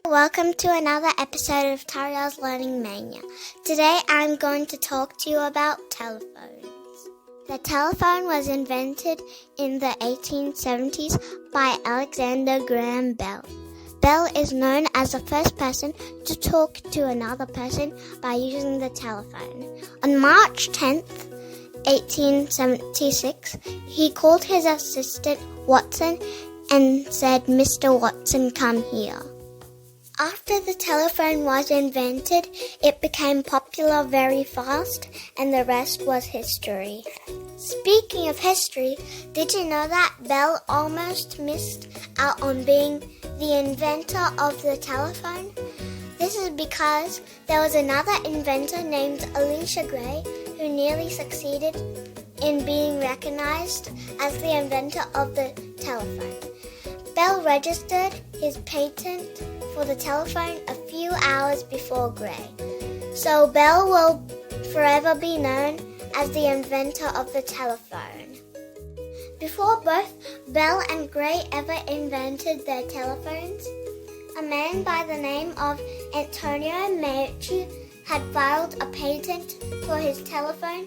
Welcome to another episode of Tariel's Learning Mania. Today I'm going to talk to you about telephones. The telephone was invented in the 1870s by Alexander Graham Bell. Bell is known as the first person to talk to another person by using the telephone. On March 10th, 1876, he called his assistant Watson and said, "Mr. Watson, come here." After the telephone was invented, it became popular very fast, and the rest was history. Speaking of history, did you know that Bell almost missed out on being the inventor of the telephone? This is because there was another inventor named Elisha Gray who nearly succeeded in being recognized as the inventor of the telephone. Bell registered his patent for the telephone a few hours before Gray. So Bell will forever be known as the inventor of the telephone. Before both Bell and Gray ever invented their telephones, a man by the name of Antonio Meucci had filed a patent for his telephone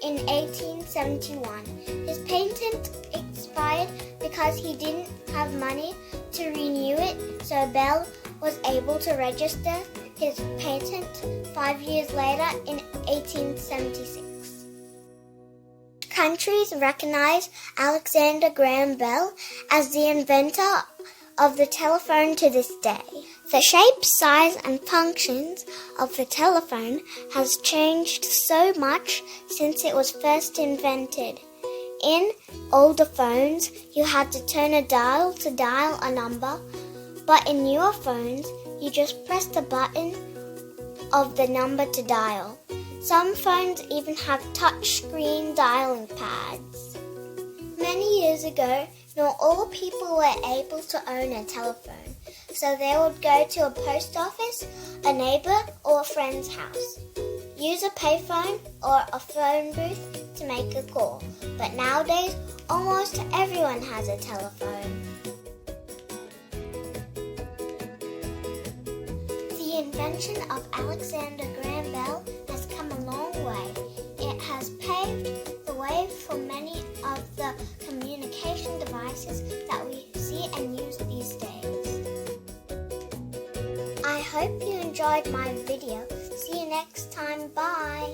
in 1871. His patent expired because he didn't have money to renew it, so Bell was able to register his patent 5 years later in 1876. Countries recognize Alexander Graham Bell as the inventor of the telephone to this day. The shape, size, and functions of the telephone has changed so much since it was first invented. In older phones, you had to turn a dial to dial a number, but in newer phones, you just press the button of the number to dial. Some phones even have touch-screen dialing pads. Many years ago, not all people were able to own a telephone, so they would go to a post office, a neighbor, or a friend's house. Use a payphone or a phone booth to make a call, but nowadays almost everyone has a telephone. The invention of Alexander Graham Bell has come a long way. It has paved the way for many of the communication devices that we see and use these days. I hope you enjoyed my video. See you next time. Bye.